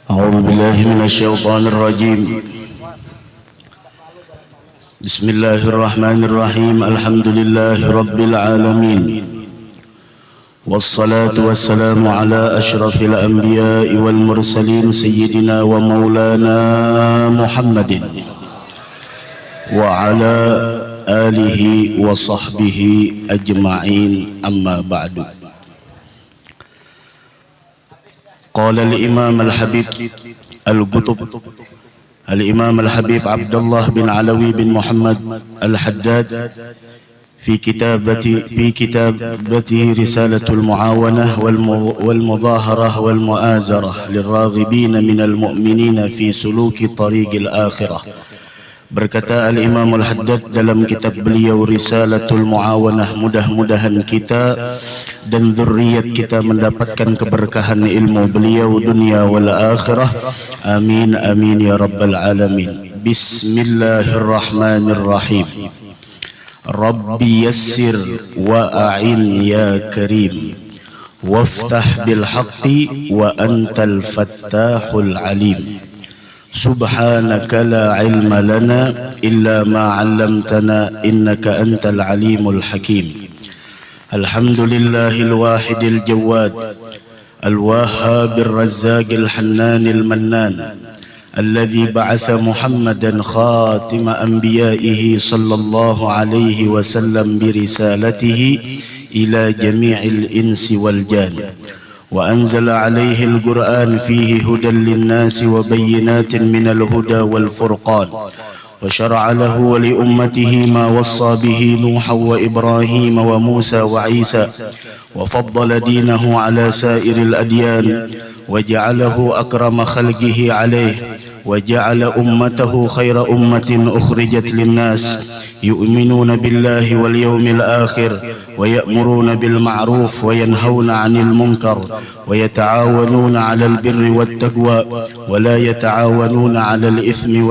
أعوذ بالله من الشيطان الرجيم. بسم الله الرحمن الرحيم. الحمد لله رب العالمين، والصلاة والسلام على أشرف الأنبياء والمرسلين سيدنا ومولانا محمد وعلى آله وصحبه أجمعين. أما بعد. قال الإمام الحبيب القطب الإمام الحبيب عبد الله بن علوي بن محمد الحداد في كتابته رسالة المعاونة والمظاهرة والمؤازرة للراغبين من المؤمنين في سلوك طريق الآخرة. Berkata Al-Imam Al-Haddad dalam kitab beliau Risalatul Muawanah, mudah-mudahan kita dan zurriyat kita mendapatkan keberkahan ilmu beliau dunia wal akhirah. Amin amin ya rabbal alamin. Bismillahirrahmanirrahim. Rabbi yassir wa a'in ya karim, waftah bil haqqi wa antal fattahul alim. Subhanaka la ilma lana illa ma 'allamtana innaka antal alimul hakim. Alhamdulillahil wahidil jawad, al-wahhabir razzaqil hannanil mannan, alladhi ba'atha Muhammadan khatima anbiya'ihi sallallahu alaihi wasallam birisalatihi ila jami'il insi wal jan. وأنزل عليه القرآن فيه هدى للناس وبينات من الهدى والفرقان، وشرع له ولأمته ما وصى به نوحا وإبراهيم وموسى وعيسى، وفضل دينه على سائر الأديان، وجعله أكرم خلقه عليه، وجعل أمته خير أمة أخرجت للناس، يؤمنون بالله واليوم الآخر، ويأمرون بالمعروف وينهون عن المنكر، ويتعاونون على البر والتقوى، ولا يتعاونون على الإثم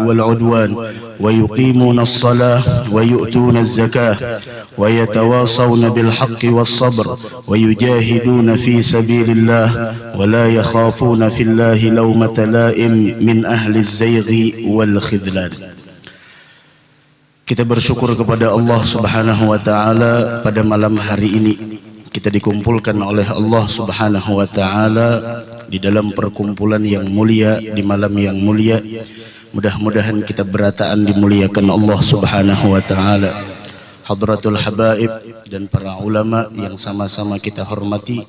والعدوان، ويقيمون الصلاة ويؤتون الزكاة، ويتواصون بالحق والصبر، ويجاهدون في سبيل الله، ولا يخافون في الله لومة لائم من أهل الزيغ والخذلان. Kita bersyukur kepada Allah Subhanahu wa taala pada malam hari ini kita dikumpulkan oleh Allah Subhanahu wa taala di dalam perkumpulan yang mulia di malam yang mulia. Mudah-mudahan kita berataan dimuliakan Allah Subhanahu wa taala. Hadratul habaib dan para ulama yang sama-sama kita hormati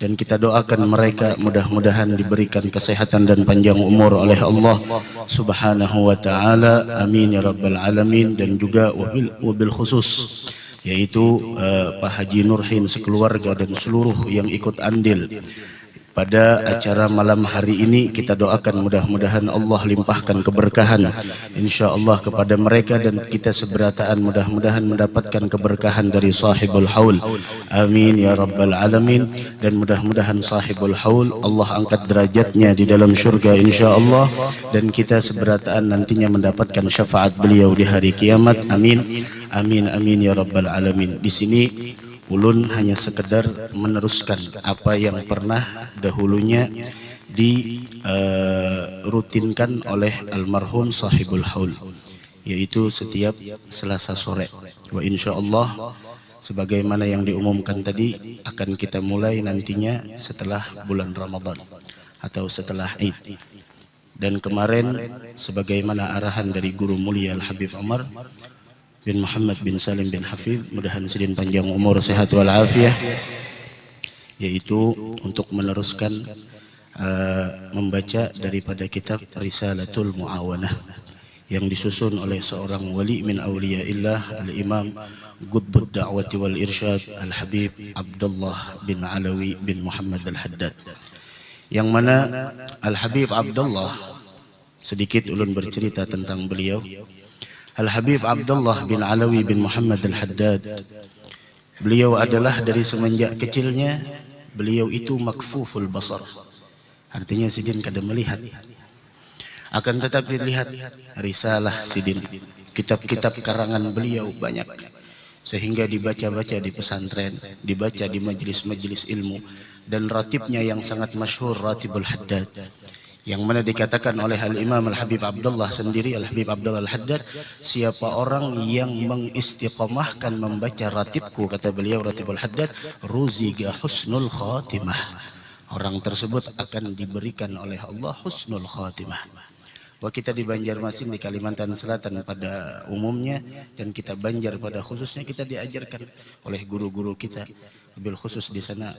dan kita doakan mereka mudah-mudahan diberikan kesehatan dan panjang umur oleh Allah Subhanahu wa taala. Amin ya rabbal alamin. Dan juga wabil khusus yaitu Pak Haji Nurhin sekeluarga dan seluruh yang ikut andil pada acara malam hari ini. Kita doakan mudah-mudahan Allah limpahkan keberkahan insyaallah kepada mereka dan kita seberataan mudah-mudahan mendapatkan keberkahan dari sahibul haul. Amin ya rabbal alamin. Dan mudah-mudahan sahibul haul Allah angkat derajatnya di dalam syurga insyaallah dan kita seberataan nantinya mendapatkan syafaat beliau di hari kiamat. Amin amin amin ya rabbal alamin. Di sini ulun hanya sekedar meneruskan apa yang pernah dahulunya dirutinkan oleh almarhum sahibul haul, yaitu setiap Selasa sore. Wa insyaallah sebagaimana yang diumumkan tadi akan kita mulai nantinya setelah bulan Ramadan atau setelah Id. Dan kemarin sebagaimana arahan dari guru mulia Al-Habib Umar bin Muhammad bin Salim bin Hafidh, mudahan sidin panjang umur sehat walafiat, yaitu untuk meneruskan membaca daripada kitab Risalatul Muawanah yang disusun oleh seorang wali min awliyaillah Al-Imam Qutbud Da'wati wal Irsyad Al-Habib Abdullah bin Alawi bin Muhammad Al-Haddad, yang mana Al-Habib Abdullah, sedikit ulun bercerita tentang beliau. Al-Habib Abdullah bin Alawi bin Muhammad Al-Haddad, beliau adalah dari semenjak kecilnya beliau itu makfuful basar, artinya sidin kada melihat, akan tetapi lihat risalah sidin, kitab-kitab karangan beliau banyak, sehingga dibaca-baca di pesantren, dibaca di majelis-majelis ilmu, dan ratibnya yang sangat masyhur Ratibul Haddad, yang mana dikatakan oleh Al-Imam Al-Habib Abdullah sendiri, Al-Habib Abdullah Al-Haddad, siapa orang yang mengistiqamahkan membaca ratibku, kata beliau Ratibul Haddad, ruziga husnul khatimah, orang tersebut akan diberikan oleh Allah husnul khatimah. Bahwa kita di Banjarmasin, di Kalimantan Selatan pada umumnya, dan kita Banjar pada khususnya, kita diajarkan oleh guru-guru kita, bil khusus di sana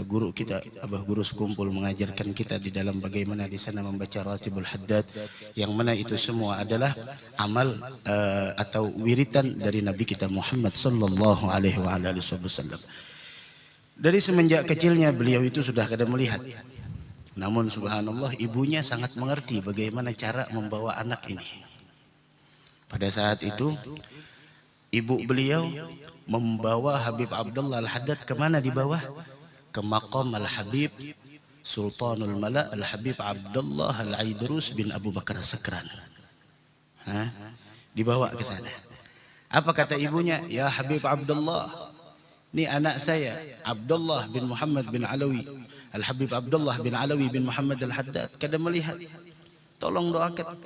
guru kita Abah Guru Sekumpul mengajarkan kita di dalam bagaimana di sana membaca Ratibul Haddad, yang mana itu semua adalah amal atau wiritan dari Nabi kita Muhammad sallallahu alaihi wasallam. Dari semenjak kecilnya beliau itu sudah kada melihat. Namun subhanallah, ibunya sangat mengerti bagaimana cara membawa anak ini. Pada saat itu ibu beliau membawa Habib Abdullah Al-Haddad kemana di bawah? Ke maqam Al-Habib Sultanul Mala Al-Habib Abdullah Al-Aidrus bin Abu Bakar As-Sakran. Dibawa ke sana. Apa kata ibunya? Ya Habib Abdullah, ini anak saya Abdullah bin Muhammad bin Alawi, Al-Habib Abdullah bin Alawi bin Muhammad Al-Haddad kada melihat. Tolong doakan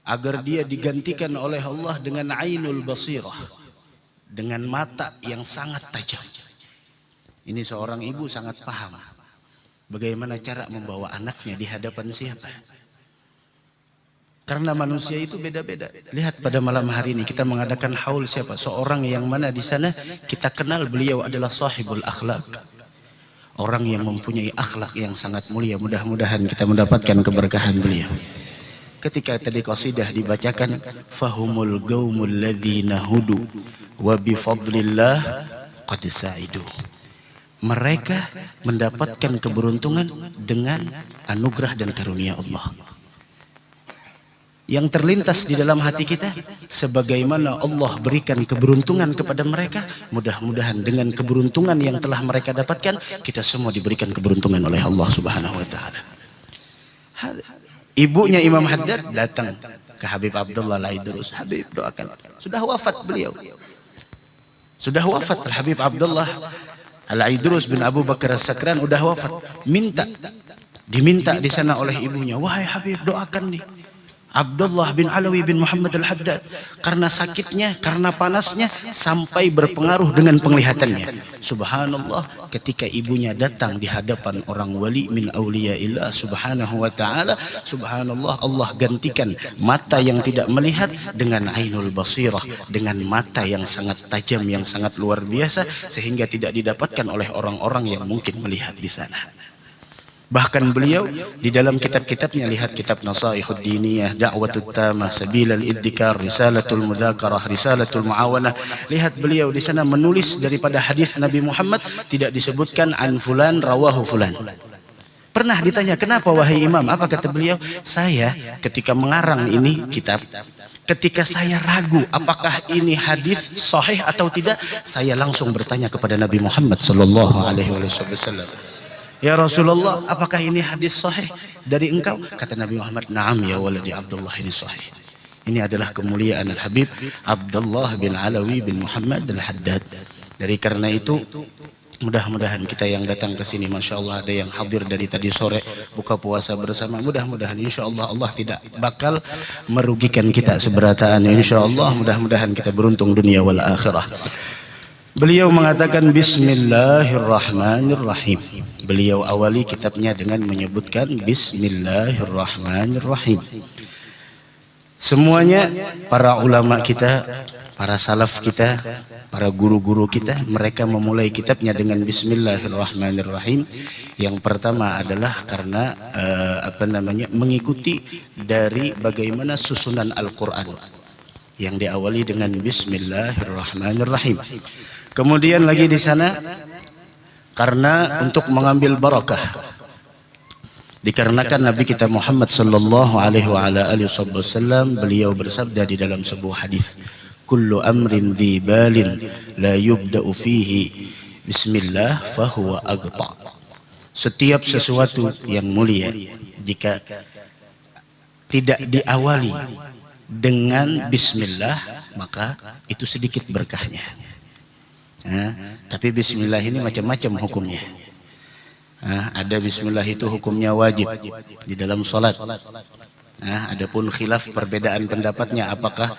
agar dia digantikan oleh Allah dengan ainul basirah, dengan mata yang sangat tajam. Ini seorang ibu sangat paham bagaimana cara membawa anaknya di hadapan siapa. Karena manusia itu beda-beda. Lihat pada malam hari ini kita mengadakan haul siapa? Seorang yang mana di sana kita kenal beliau adalah sahibul akhlak. Orang yang mempunyai akhlak yang sangat mulia. Mudah-mudahan kita mendapatkan keberkahan beliau. Ketika tadi qasidah dibacakan, fahumul gaumul ladzina hudu wa bifadlillah qad sa'idu. Mereka mendapatkan keberuntungan dengan anugerah dan karunia Allah. Yang terlintas di dalam hati kita, sebagaimana Allah berikan keberuntungan kepada mereka, mudah-mudahan dengan keberuntungan yang telah mereka dapatkan, kita semua diberikan keberuntungan oleh Allah Subhanahu wa taala. Ibunya Imam Haddad datang ke Habib Abdullah Al-Aidrus. Habib, doakan. Sudah wafat beliau. Sudah wafat Habib Abdullah Al-Aidrus bin Abu Bakar As-Sakran, udah wafat. Diminta di sana oleh ibunya, wahai Habib, doakan nih Abdullah bin Alawi bin Muhammad Al-Haddad, karena sakitnya, karena panasnya sampai berpengaruh dengan penglihatannya. Subhanallah, ketika ibunya datang di hadapan orang wali min auliyaillah subhanahu wa ta'ala, subhanallah, Allah gantikan mata yang tidak melihat dengan ainul basirah, dengan mata yang sangat tajam, yang sangat luar biasa, sehingga tidak didapatkan oleh orang-orang yang mungkin melihat di sana. Bahkan beliau di dalam kitab-kitabnya, lihat kitab Nasaihud Diniyah, Da'watut Tamah, Sabilal Iddikar, Risalatul Mudzakarah, Risalatul Muawanah. Lihat beliau di sana menulis daripada hadis Nabi Muhammad, tidak disebutkan an fulan rawahu fulan. Pernah ditanya, kenapa wahai imam? Apa kata beliau? Saya ketika mengarang ini kitab, ketika saya ragu apakah ini hadis sahih atau tidak, saya langsung bertanya kepada Nabi Muhammad sallallahu alaihi wasallam. Ya Rasulullah, apakah ini hadis sahih dari engkau? Kata Nabi Muhammad, na'am ya waladi Abdullah, ini sahih. Ini adalah kemuliaan Al-Habib Abdullah bin Alawi bin Muhammad Al-Haddad. Dari karena itu, mudah-mudahan kita yang datang ke sini, Masya Allah, ada yang hadir dari tadi sore buka puasa bersama. Mudah-mudahan Insya Allah Allah tidak bakal merugikan kita seberataan. Insya Allah mudah-mudahan kita beruntung dunia wal akhirah. Beliau mengatakan Bismillahirrahmanirrahim. Beliau awali kitabnya dengan menyebutkan Bismillahirrahmanirrahim. Semuanya para ulama kita, para salaf kita, para guru-guru kita, mereka memulai kitabnya dengan Bismillahirrahmanirrahim. Yang pertama adalah karena mengikuti dari bagaimana susunan Al-Quran yang diawali dengan Bismillahirrahmanirrahim. Kemudian lagi di sana karena untuk mengambil barakah, dikarenakan Nabi kita Muhammad sallallahu alaihi wasallam beliau bersabda di dalam sebuah hadis, kullu amrin dhi balin la yubda'u fihi bismillah fahuwa aghta. Setiap sesuatu yang mulia jika tidak diawali dengan bismillah, maka itu sedikit berkahnya. Tapi bismillah ini macam-macam hukumnya. Ada bismillah itu hukumnya wajib di dalam sholat. Adapun khilaf perbedaan pendapatnya apakah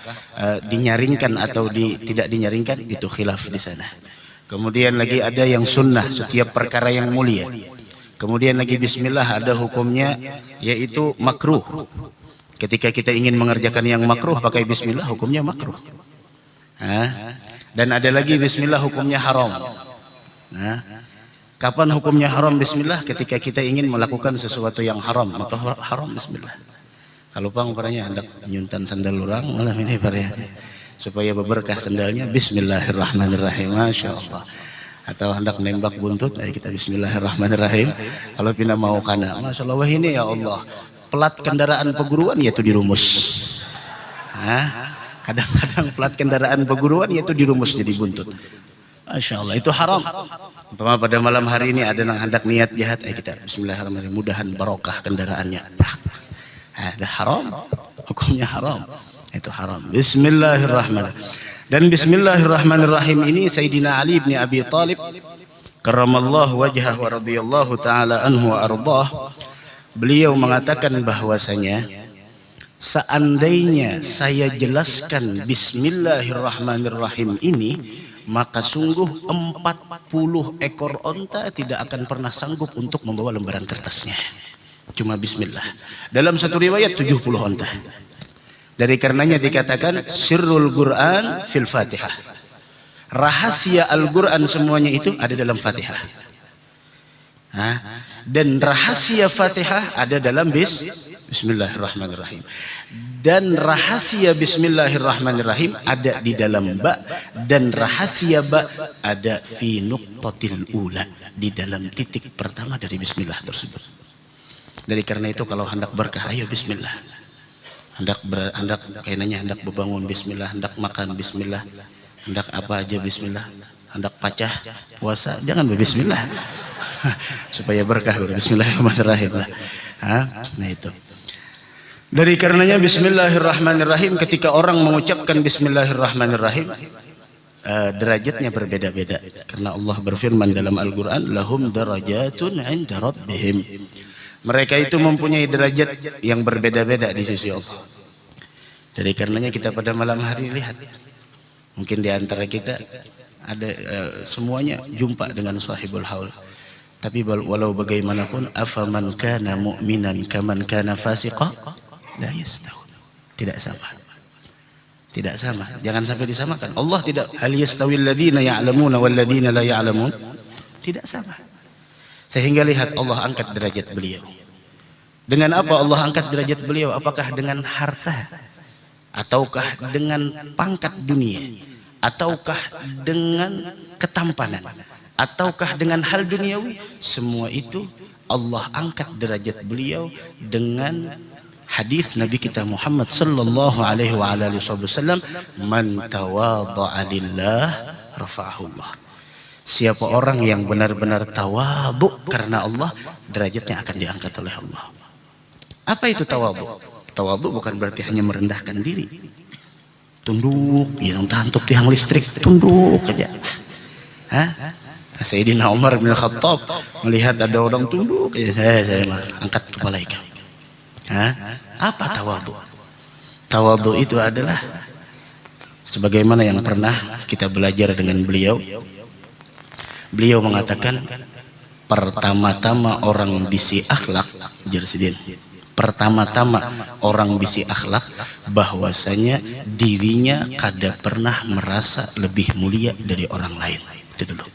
dinyaringkan atau tidak dinyaringkan, itu khilaf di sana. Kemudian lagi ada yang sunnah setiap perkara yang mulia. Kemudian lagi bismillah ada hukumnya yaitu makruh. Ketika kita ingin mengerjakan yang makruh pakai bismillah hukumnya makruh. Dan ada lagi bismillah hukumnya haram. Kapan hukumnya haram bismillah? Ketika kita ingin melakukan sesuatu yang haram, maka haram bismillah. Kalau pang paranya hendak nyuntan sandal orang malah ini paranya supaya berberkah sandalnya bismillahirrahmanirrahim, masya Allah. Atau hendak nembak buntut, kita bismillahirrahmanirrahim. Kalau pindah mau kana, masya Allah, wah ini ya Allah, pelat kendaraan perguruan yaitu dirumus. Kadang-kadang pelat kendaraan perguruan yaitu dirumus jadi buntut. Masya Allah, itu haram. Pada malam hari ini ada yang hendak niat jahat, kita bismillahirrahmanirrahim, mudahan barokah kendaraannya. Ada haram, hukumnya haram, itu haram. Bismillahirrahmanirrahim. Dan bismillahirrahmanirrahim ini Sayyidina Ali bin Abi Thalib karramallahu wajhah wa radhiyallahu taala anhu wa ardah, beliau mengatakan bahwasanya seandainya saya jelaskan bismillahirrahmanirrahim ini, maka sungguh 40 ekor onta tidak akan pernah sanggup untuk membawa lembaran kertasnya. Cuma bismillah. Dalam satu riwayat 70 onta. Dari karenanya dikatakan sirrul Quran fil Fatihah. Rahasia Al-Quran semuanya itu ada dalam Fatihah. Dan rahasia Fatihah ada dalam bismillahirrahmanirrahim. Dan rahasia bismillahirrahmanirrahim ada di dalam ba, dan rahasia ba ada fi nuqtatil ula, di dalam titik pertama dari bismillah tersebut. Dari karena itu kalau hendak berkah, ayo bismillah. Hendak kainanya hendak berbangun bismillah, hendak makan bismillah, hendak apa aja bismillah, hendak pacah puasa jangan berbismillah. Supaya berkah, bismillahirrahmanirrahim. Nah itu. Dari karenanya bismillahirrahmanirrahim, ketika orang mengucapkan bismillahirrahmanirrahim, derajatnya berbeda-beda. Karena Allah berfirman dalam Al-Quran, lahum darajatun 'inda rabbihim. Mereka itu mempunyai derajat yang berbeda-beda di sisi Allah. Dari karenanya kita pada malam hari lihat, mungkin di antara kita ada semuanya jumpa dengan sahibul haul. Tapi walau bagaimanapun, afaman kana mu'minan kaman kana fasiqa la yastawi. Tidak sama. Tidak sama. Jangan sampai disamakan. Allah tidak hal yastawil ladzina ya'lamuna wal ladzina la ya'lamun. Tidak sama. Sehingga lihat Allah angkat derajat beliau. Dengan apa Allah angkat derajat beliau? Apakah dengan harta? Ataukah dengan pangkat dunia? Ataukah dengan ketampanan? Ataukah dengan hal duniawi? Semua itu Allah angkat derajat beliau dengan hadis Nabi kita Muhammad sallallahu alaihi wasallam, man tawadha'a lillah rafa'ahu Allah. Siapa orang yang benar-benar tawadhu karena Allah, derajatnya akan diangkat oleh Allah. Apa itu tawadhu? Tawadhu bukan berarti hanya merendahkan diri. Tunduk, yang tantuk tiang listrik, tunduk aja. Sayyidina Umar bin Khattab melihat ada orang tunduk, saya angkat kepala ikan. Apa tawadhu? Tawadhu itu adalah sebagaimana yang pernah kita belajar dengan beliau. Beliau mengatakan, pertama-tama orang bisi akhlak, pertama-tama orang bisi akhlak bahwasanya dirinya kada pernah merasa lebih mulia dari orang lain. Itu dulu.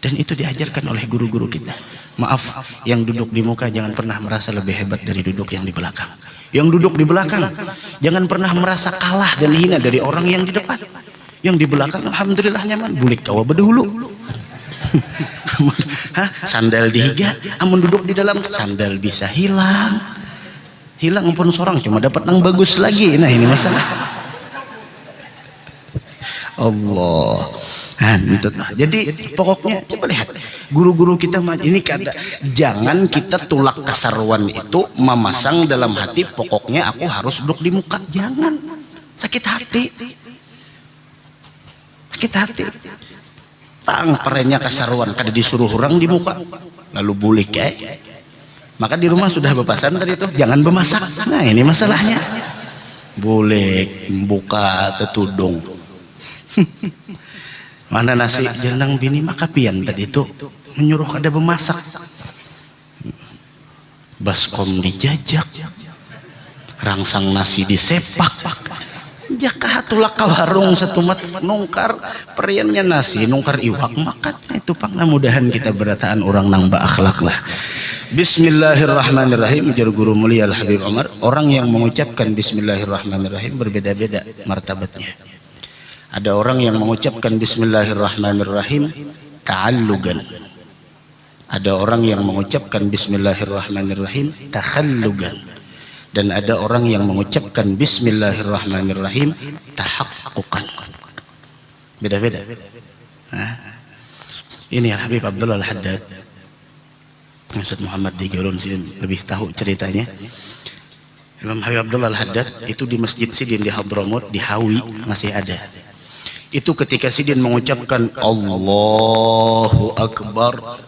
Dan itu diajarkan oleh guru-guru kita. Maaf, yang duduk di muka jangan pernah merasa lebih hebat dari duduk yang di belakang. Yang duduk di belakang jangan pernah merasa kalah dan hina dari orang yang di depan. Yang di belakang alhamdulillah nyaman, bulik kawa bedahulu. Sandal dihiga, amun duduk di dalam sandal bisa hilang pun sorang, cuma dapat nang bagus lagi. Nah ini masalah Allah. Jadi pokoknya coba lihat guru-guru kita ini kada, jangan kita tulak kasarwan itu memasang dalam hati pokoknya aku harus duduk di muka. Jangan, sakit hati. Tang perenya kasarwan kada disuruh orang di muka. lalu bulik maka di rumah sudah bepasan tadi itu jangan bemasak. Nah ini masalahnya, bulik buka tetudung mana nasi jenang bini maka pian tadi itu menyuruh kada bemasak, baskom dijajak, rangsang nasi disepak, jakah tulak ka warung setumat nungkar periannya nasi nungkar iwak makan. Itu pangna mudahan kita berataan orang nang ba akhlak lah. Bismillahirrahmanirrahim. Jar guru mulia Al Habib Umar, orang yang mengucapkan Bismillahirrahmanirrahim berbeda-beda martabatnya. Ada orang yang mengucapkan Bismillahirrahmanirrahim ta'allugan, ada orang yang mengucapkan Bismillahirrahmanirrahim takhallugan, dan ada orang yang mengucapkan Bismillahirrahmanirrahim tahaqquqan. Beda-beda. Ini Al Habib Abdullah Al Haddad, Ustaz Muhammad di Galon sini lebih tahu ceritanya. Imam Habib Abdullah Al Haddad itu di Masjid Sidin di Hadramut di Hawi masih ada. Itu ketika Sidin mengucapkan Allahu Akbar,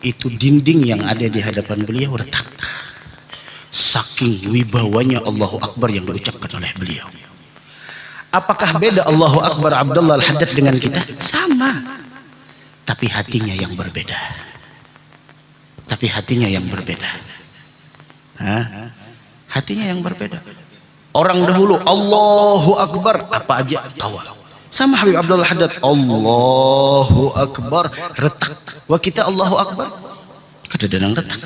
itu dinding yang ada di hadapan beliau retak. Saking wibawanya Allahu Akbar yang diucapkan oleh beliau. Apakah beda Allahu Akbar Abdullah Al Haddad dengan kita? Sama, tapi hatinya yang berbeda. Tapi hatinya yang berbeda. Hatinya yang berbeda. Orang dahulu Allahu Akbar apa aja tawa. Sama Habib Abdullah Haddad Allahu Akbar retak. Wah kita Allahu Akbar kadang-kadang retak.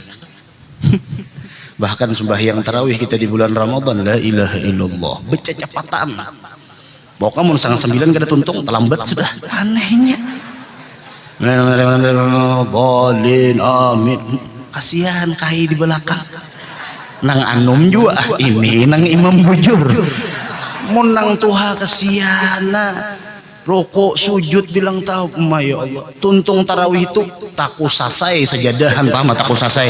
Bahkan sembahyang tarawih kita di bulan Ramadan la ilaha illallah bercecepatan. Pokoknya mun sangat 9 kada tuntung terlambat sudah. Anehnya. Dhalin amin. Kasihan kai di belakang. Nang anum juga ini nang imam bujur. Mun nang tuha kasiana. Rokok sujud bilang tahu ya Allah. Tuntung tarawih itu taku sasai sejadahan, paham taku sasai?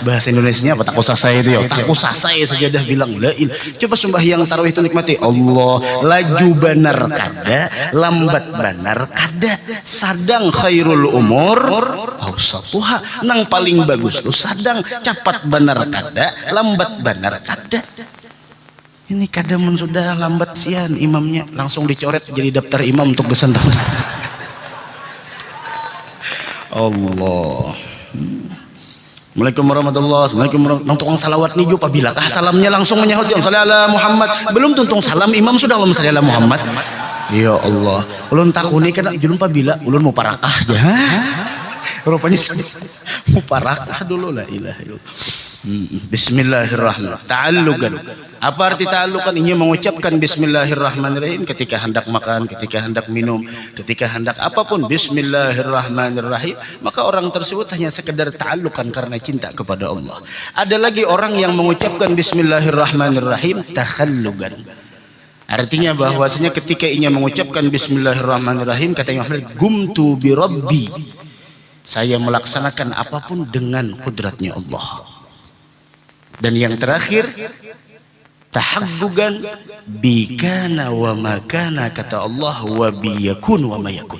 Bahasa Indonesianya apa taku sasai itu ya? Taku sasai sejadah bilang la ilaha. Coba sembahyang tarawih itu nikmati Allah. Laju banar kada, lambat banar kada, sadang khairul umur awsatuha. Nang paling bagus tuh sadang, cepat banar kada, lambat banar kada. Ini kadang sudah lambat sian imamnya langsung dicoret jadi daftar imam untuk besan tahun. Allah. Assalamualaikum warahmatullahi wabarakatuh. Nang tukang salawat nih juga bilakah salamnya langsung menyahut jam salli ala Muhammad. Belum tuntung salam imam sudah Allahumma salli ala Muhammad. Ya Allah. Ulun takuni kan julun pabila ulun mau parakah aja. Rupanya mau parakah dulu la ilaha illallah. Bismillahirrahmanirrahim. Ta'alluqan. Apa arti ta'alluqan? Ini mengucapkan Bismillahirrahmanirrahim ketika hendak makan, ketika hendak minum, ketika hendak apapun Bismillahirrahmanirrahim, maka orang tersebut hanya sekedar ta'alluqan karena cinta kepada Allah. Ada lagi orang yang mengucapkan Bismillahirrahmanirrahim takhalluqan. Artinya bahwasanya ketika ia mengucapkan Bismillahirrahmanirrahim, katanya Muhammad, gumtu bi rabbi. Saya melaksanakan apapun dengan kudratnya Allah. Dan yang terakhir tahaggugan bikana wa makana, kata Allah, wa biyakun wa mayakun.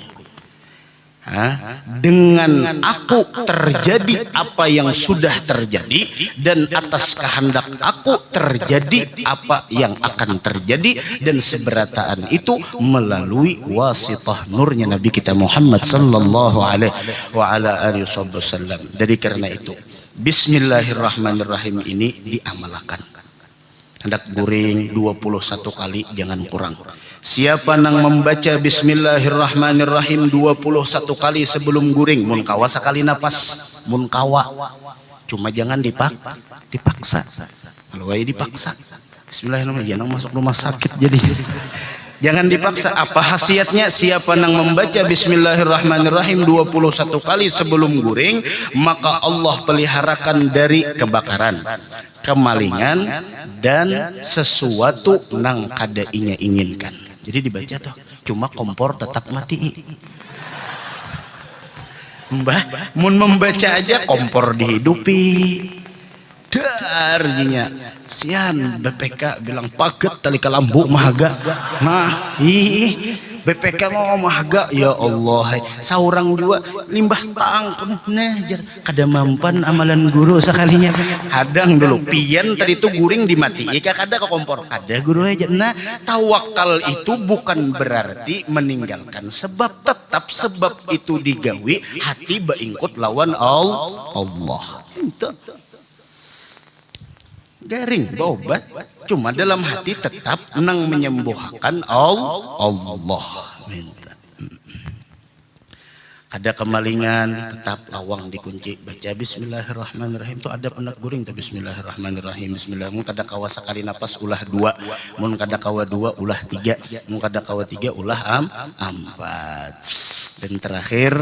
Dengan aku terjadi apa yang sudah terjadi, dan atas kehendak aku terjadi apa yang akan terjadi, dan seberataan itu melalui wasitah nurnya Nabi kita Muhammad sallallahu alaihi wasallam. Jadi karena itu Bismillahirrahmanirrahim ini diamalkan. Hendak guring 21 kali jangan kurang. Siapa nang membaca Bismillahirrahmanirrahim 21 kali sebelum guring, mun kawa sekali napas, mun kawa. Cuma jangan dipaksa. Kalau dipaksa Bismillahirrahmanirrahim jangan masuk rumah sakit jadi. Jangan dipaksa. Apa khasiatnya? Siapa nang membaca Bismillahirrahmanirrahim 21 kali sebelum guring, maka Allah peliharakan dari kebakaran, kemalingan, dan sesuatu nang kada inya inginkan. Jadi dibaca tuh, cuma kompor tetap mati. Mbah, mun membaca aja kompor dihidupi. Darjinya sian BPK bilang paket tali kalambu mahaga. Nah, BPK mau mahga ya Allah saurang dua limbah tang nah jar kada mampan amalan guru sekalinya hadang dulu pian tadi itu guring dimati ika kada ke kompor kada guru aja nah tawakal itu bukan berarti meninggalkan sebab tetap sebab itu digawi hati beingkut lawan Allah itu garing berobat cuma dalam hati tetap nang menyembuhkan Allah minta ada kemalingan tetap lawang dikunci baca bismillahirrahmanirrahim itu ada penak guring tapi bismillahirrahmanirrahim bismillah mun kada kawa sekali napas ulah 2 mun kada kawa 2 ulah 3 mun kada kawa 3 ulah 4 dan terakhir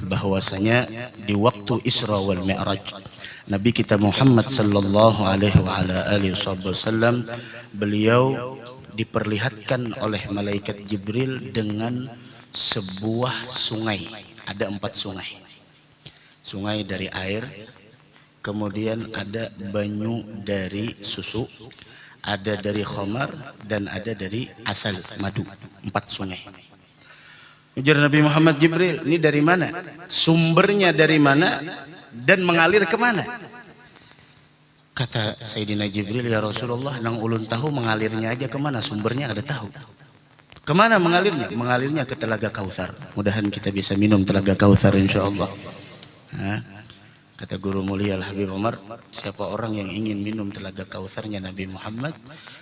bahwasanya di waktu Isra wal Mi'raj Nabi kita Muhammad sallallahu alaihi wasallam beliau diperlihatkan oleh malaikat Jibril dengan sebuah sungai. Ada 4 sungai. Sungai dari air, kemudian ada banyu dari susu, ada dari khamar dan ada dari asal madu. 4 sungai. Ujar Nabi Muhammad Jibril, ini dari mana? Sumbernya dari mana? Dan mengalir kemana? Kata Sayyidina Jibril, ya Rasulullah, nang ulun tahu mengalirnya aja kemana, sumbernya ada tahu. Kemana mengalirnya? Mengalirnya ke Telaga Kautsar. Mudahan kita bisa minum Telaga Kautsar insyaallah. Kata guru mulia Al-Habib Umar, siapa orang yang ingin minum Telaga Kautsarnya Nabi Muhammad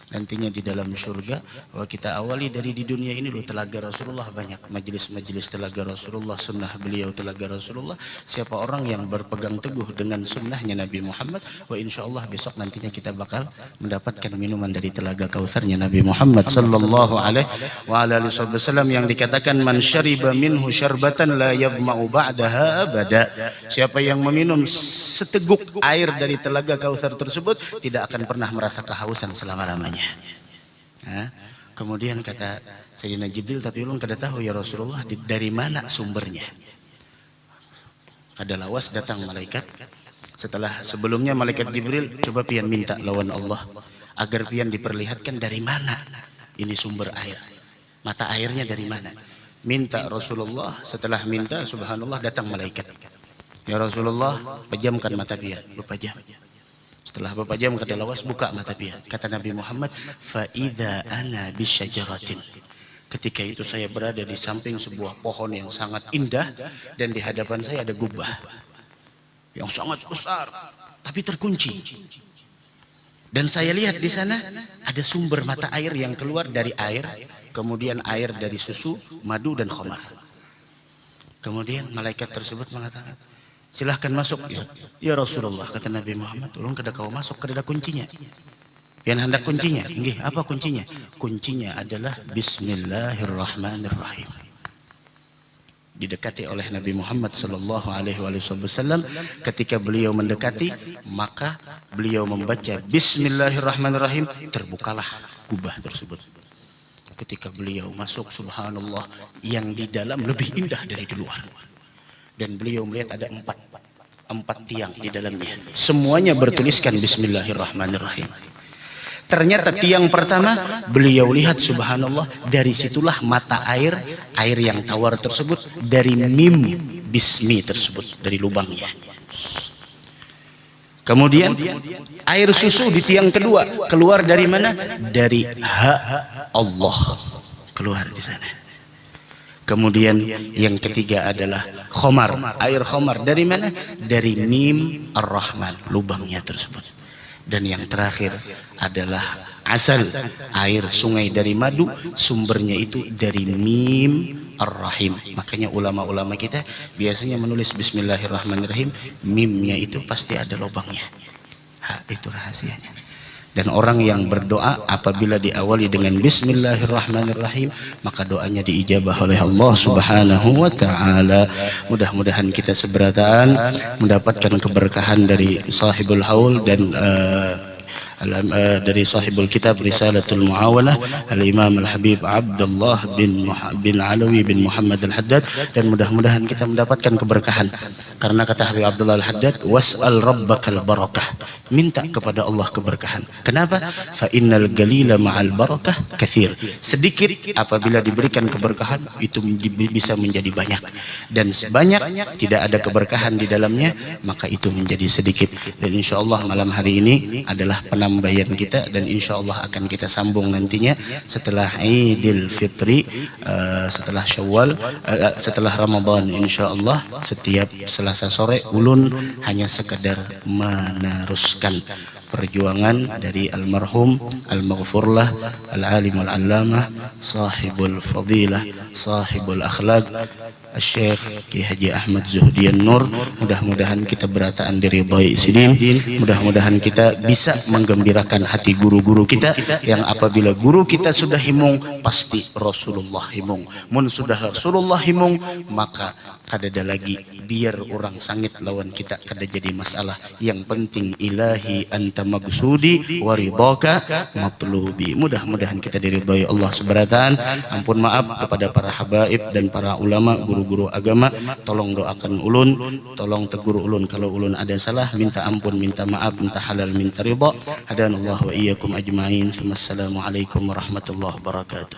nantinya di dalam surga, bahwa kita awali dari di dunia ini dulu telaga Rasulullah banyak, majelis-majelis telaga Rasulullah, sunnah beliau telaga Rasulullah. Siapa orang yang berpegang teguh dengan sunnahnya Nabi Muhammad, wa insyaallah besok nantinya kita bakal mendapatkan minuman dari Telaga Kautsarnya Nabi Muhammad sallallahu alaihi wasallam yang dikatakan man syariba minhu syarbatan la yadhma'u ba'daha abada. Siapa yang meminum seteguk air dari Telaga Kautsar tersebut tidak akan pernah merasa kehausan selama-lamanya. Kemudian kata Sayyidina Jibril, tapi ulun kada tahu ya Rasulullah dari mana sumbernya. Kada lawas datang malaikat. Sebelumnya malaikat Jibril coba pian minta lawan Allah agar pian diperlihatkan dari mana ini sumber air. Mata airnya dari mana? Minta Rasulullah, setelah minta subhanallah datang malaikat. Ya Rasulullah, pejamkan mata pian, berpejam. Setelah berpejam kada lawas buka mata pian. Kata Nabi Muhammad, fa idza ana bisyajaratin. Ketika itu saya berada di samping sebuah pohon yang sangat indah dan di hadapan saya ada gubah yang sangat besar tapi terkunci. Dan saya lihat di sana ada sumber mata air yang keluar dari air, kemudian air dari susu, madu dan khamar. Kemudian malaikat tersebut mengatakan, silahkan masuk ya Rasulullah. Kata Nabi Muhammad, ulun kada kau masuk, kada ada kuncinya. Yang hendak kuncinya, nggih, apa kuncinya? Kuncinya adalah Bismillahirrahmanirrahim. Didekati oleh Nabi Muhammad sallallahu alaihi wasallam. Ketika beliau mendekati, maka beliau membaca Bismillahirrahmanirrahim, terbukalah gubah tersebut. Ketika beliau masuk, subhanallah, yang di dalam lebih indah dari di luar. Dan beliau melihat ada empat tiang di dalamnya. Semuanya bertuliskan Bismillahirrahmanirrahim. Ternyata tiang pertama beliau lihat subhanallah, dari situlah mata air yang tawar tersebut dari mim bismi tersebut, dari lubangnya. Kemudian air susu di tiang kedua keluar dari mana? Dari ha Allah, keluar di sana. Kemudian yang ketiga adalah khamar, air khamar dari mana? Dari mim ar-Rahman, lubangnya tersebut. Dan yang terakhir adalah asal, air sungai dari madu, sumbernya itu dari mim ar-Rahim. Makanya ulama-ulama kita biasanya menulis Bismillahirrahmanirrahim, mimnya itu pasti ada lubangnya. Itu rahasianya. Dan orang yang berdoa apabila diawali dengan Bismillahirrahmanirrahim, maka doanya diijabah oleh Allah Subhanahu wa ta'ala. Mudah-mudahan kita seberataan mendapatkan keberkahan dari sahibul haul dan dari sahibul kitab Risalatul Muawanah Al-Imam Al-Habib Abdullah bin Alawi bin Muhammad Al-Haddad, dan mudah-mudahan kita mendapatkan keberkahan karena kata Habib Abdullah Al-Haddad, was'al rabbakal barakah, minta kepada Allah keberkahan. Kenapa? Fa innal galila ma'al barakah katsir. Sedikit apabila diberikan keberkahan itu bisa menjadi banyak, dan sebanyak tidak ada keberkahan di dalamnya maka itu menjadi sedikit. Dan insya Allah malam hari ini adalah penambahan kita, dan insya Allah akan kita sambung nantinya setelah Idul Fitri, setelah Syawal, setelah Ramadan. Insya Allah setiap Selasa sore ulun hanya sekedar meneruskan perjuangan dari almarhum al-maghfurlah al-alim al-allamah sahibul fadilah sahibul akhlaq Syekh Ki Haji Ahmad Zuhdian Nur. Mudah-mudahan kita berataan diridhai sidin, mudah-mudahan kita bisa menggembirakan hati guru-guru kita, yang apabila guru kita sudah himung pasti Rasulullah himung, mun sudah Rasulullah himung maka kadada lagi biar orang sangit lawan kita kada jadi masalah. Yang penting ilahi anta magsudi waridhaka matlubi. Mudah-mudahan kita diridhai Allah subhanahu wa ta'ala. Ampun maaf kepada para habaib dan para ulama, guru-guru agama, tolong doakan ulun, tolong tegur ulun kalau ulun ada salah, minta ampun, minta maaf, minta halal, minta ridha. Hadanallahu wa iyyakum ajma'in. Wassalamualaikum warahmatullahi wabarakatuh.